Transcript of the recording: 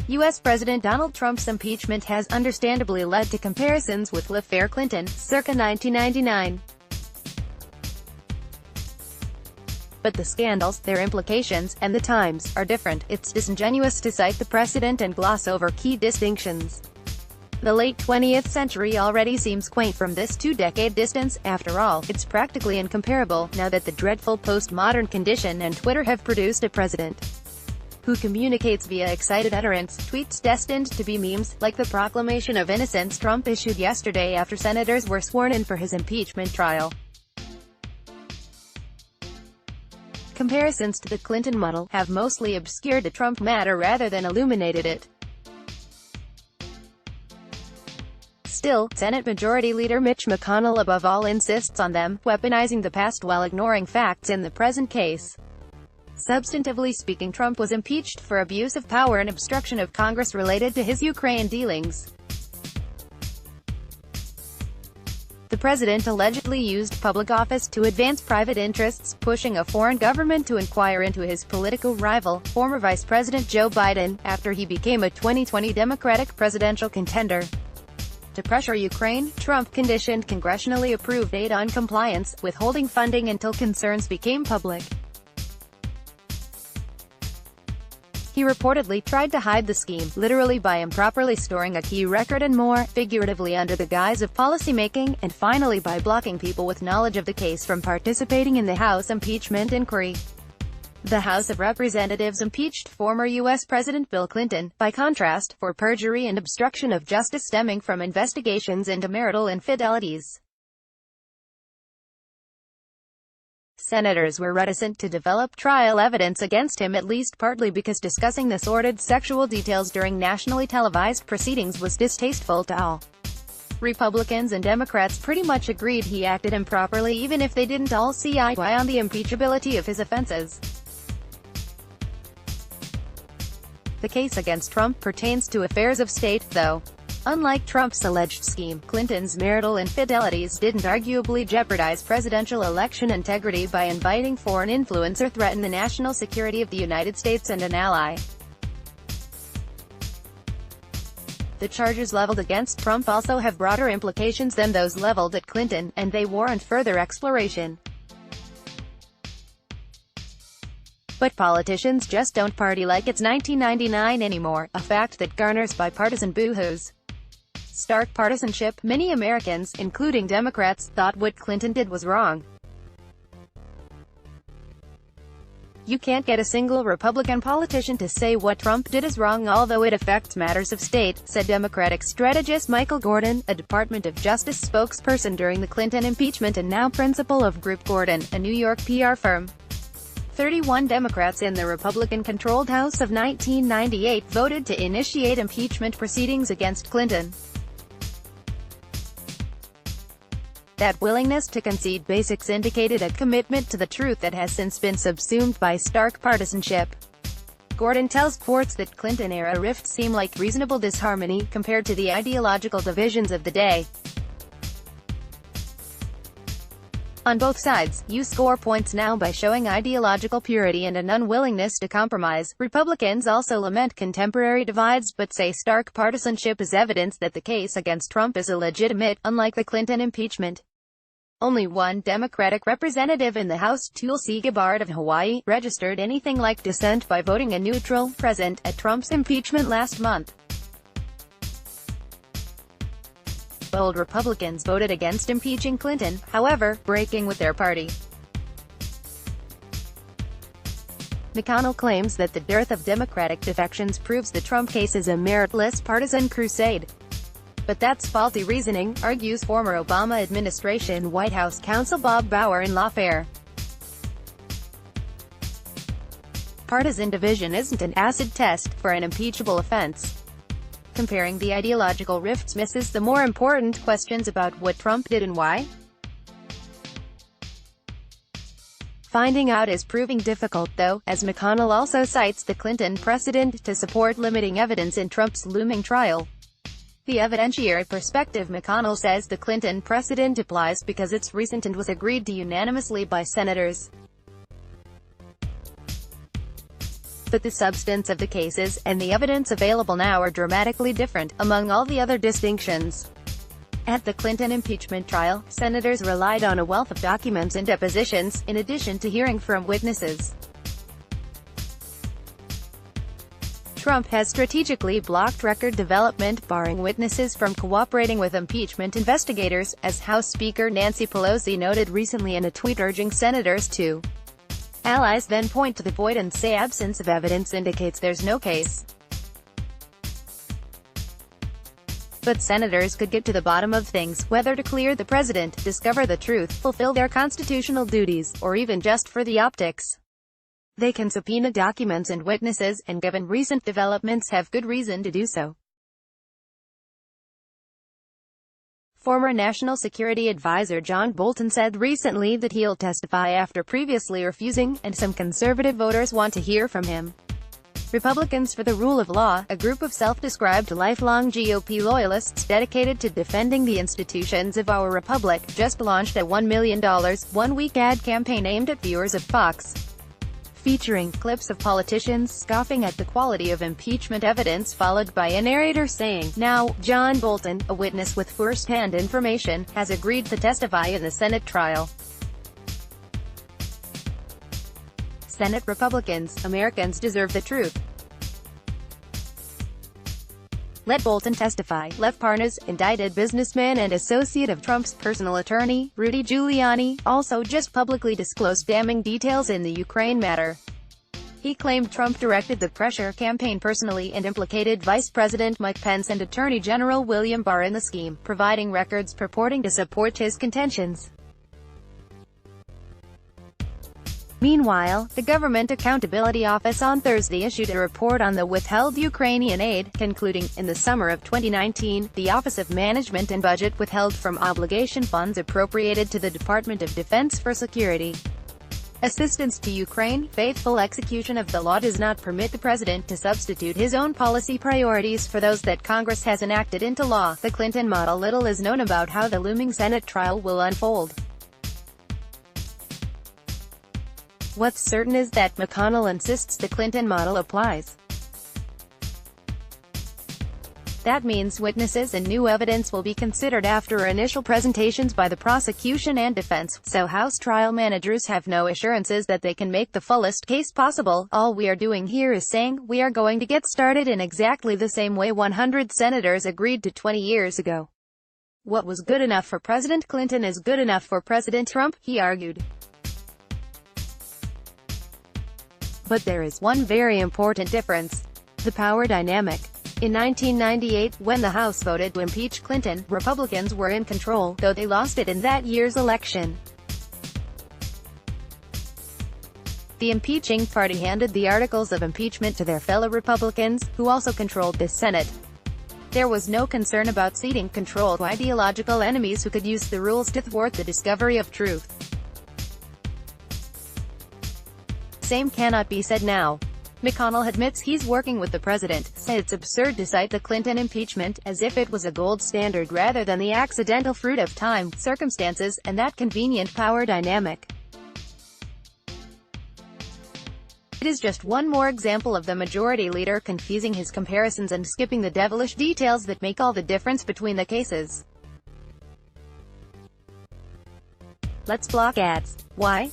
U.S. President Donald Trump's impeachment has understandably led to comparisons with l'affaire Clinton, circa 1999. But the scandals, their implications, and the times, are different. It's disingenuous to cite the precedent and gloss over key distinctions. The late 20th century already seems quaint from this two-decade distance. After all, it's practically incomparable, now that the dreadful postmodern condition and Twitter have produced a president who communicates via excited utterance, tweets destined to be memes, like the proclamation of innocence Trump issued yesterday after senators were sworn in for his impeachment trial. Comparisons to the Clinton model have mostly obscured the Trump matter rather than illuminated it. Still, Senate Majority Leader Mitch McConnell above all insists on them weaponizing the past while ignoring facts in the present case. Substantively speaking, Trump was impeached for abuse of power and obstruction of Congress related to his Ukraine dealings. The president allegedly used public office to advance private interests, pushing a foreign government to inquire into his political rival, former Vice President Joe Biden, after he became a 2020 Democratic presidential contender. To pressure Ukraine, Trump conditioned congressionally approved aid on compliance, withholding funding until concerns became public. He reportedly tried to hide the scheme, literally by improperly storing a key record and more, figuratively under the guise of policymaking, and finally by blocking people with knowledge of the case from participating in the House impeachment inquiry. The House of Representatives impeached former U.S. President Bill Clinton, by contrast, for perjury and obstruction of justice stemming from investigations into marital infidelities. Senators were reticent to develop trial evidence against him, at least partly because discussing the sordid sexual details during nationally televised proceedings was distasteful to all. Republicans and Democrats pretty much agreed he acted improperly, even if they didn't all see eye to eye on the impeachability of his offenses. The case against Trump pertains to affairs of state, though. Unlike Trump's alleged scheme, Clinton's marital infidelities didn't arguably jeopardize presidential election integrity by inviting foreign influence or threaten the national security of the United States and an ally. The charges leveled against Trump also have broader implications than those leveled at Clinton, and they warrant further exploration. But politicians just don't party like it's 1999 anymore, a fact that garners bipartisan boo-hoos. Stark partisanship. Many Americans, including Democrats, thought what Clinton did was wrong. You can't get a single Republican politician to say what Trump did is wrong, although it affects matters of state, said Democratic strategist Michael Gordon, a Department of Justice spokesperson during the Clinton impeachment and now principal of Group Gordon, a New York PR firm. 31 Democrats in the Republican-controlled House of 1998 voted to initiate impeachment proceedings against Clinton. That willingness to concede basics indicated a commitment to the truth that has since been subsumed by stark partisanship. Gordon tells courts that Clinton-era rifts seem like reasonable disharmony, compared to the ideological divisions of the day. On both sides, you score points now by showing ideological purity and an unwillingness to compromise. Republicans also lament contemporary divides, but say stark partisanship is evidence that the case against Trump is illegitimate, unlike the Clinton impeachment. Only one Democratic representative in the House, Tulsi Gabbard of Hawaii, registered anything like dissent by voting a neutral, present, at Trump's impeachment last month. Bold Republicans voted against impeaching Clinton, however, breaking with their party. McConnell claims that the dearth of Democratic defections proves the Trump case is a meritless partisan crusade. But that's faulty reasoning, argues former Obama administration White House counsel Bob Bauer in l'affaire. Partisan division isn't an acid test for an impeachable offense. Comparing the ideological rifts misses the more important questions about what Trump did and why. Finding out is proving difficult, though, as McConnell also cites the Clinton precedent to support limiting evidence in Trump's looming trial. The evidentiary perspective. McConnell says the Clinton precedent applies because it's recent and was agreed to unanimously by senators. But the substance of the cases, and the evidence available now are dramatically different, among all the other distinctions. At the Clinton impeachment trial, senators relied on a wealth of documents and depositions, in addition to hearing from witnesses. Trump has strategically blocked record development, barring witnesses from cooperating with impeachment investigators, as House Speaker Nancy Pelosi noted recently in a tweet urging senators to allies then point to the void and say absence of evidence indicates there's no case. But senators could get to the bottom of things, whether to clear the president, discover the truth, fulfill their constitutional duties, or even just for the optics. They can subpoena documents and witnesses, and given recent developments have good reason to do so. Former National Security Advisor John Bolton said recently that he'll testify after previously refusing, and some conservative voters want to hear from him. Republicans for the Rule of Law, a group of self-described lifelong GOP loyalists dedicated to defending the institutions of our republic, just launched a $1 million, one-week ad campaign aimed at viewers of Fox, featuring clips of politicians scoffing at the quality of impeachment evidence followed by a narrator saying, "Now, John Bolton, a witness with first-hand information, has agreed to testify in the Senate trial." Senate Republicans, Americans deserve the truth. Let Bolton testify. Lev Parnas, indicted businessman and associate of Trump's personal attorney, Rudy Giuliani, also just publicly disclosed damning details in the Ukraine matter. He claimed Trump directed the pressure campaign personally and implicated Vice President Mike Pence and Attorney General William Barr in the scheme, providing records purporting to support his contentions. Meanwhile, the Government Accountability Office on Thursday issued a report on the withheld Ukrainian aid, concluding, in the summer of 2019, the Office of Management and Budget withheld from obligation funds appropriated to the Department of Defense for security assistance to Ukraine. Faithful execution of the law does not permit the president to substitute his own policy priorities for those that Congress has enacted into law. The Clinton model. Little is known about how the looming Senate trial will unfold. What's certain is that McConnell insists the Clinton model applies. That means witnesses and new evidence will be considered after initial presentations by the prosecution and defense, so House trial managers have no assurances that they can make the fullest case possible. All we are doing here is saying, we are going to get started in exactly the same way 100 senators agreed to 20 years ago. What was good enough for President Clinton is good enough for President Trump, he argued. But there is one very important difference: the power dynamic. In 1998, when the House voted to impeach Clinton, Republicans were in control, though they lost it in that year's election. The impeaching party handed the articles of impeachment to their fellow Republicans, who also controlled the Senate. There was no concern about ceding control to ideological enemies who could use the rules to thwart the discovery of truth. Same cannot be said now. McConnell admits he's working with the president, said it's absurd to cite the Clinton impeachment, as if it was a gold standard rather than the accidental fruit of time, circumstances, and that convenient power dynamic. It is just one more example of the majority leader confusing his comparisons and skipping the devilish details that make all the difference between the cases. Let's block ads. Why?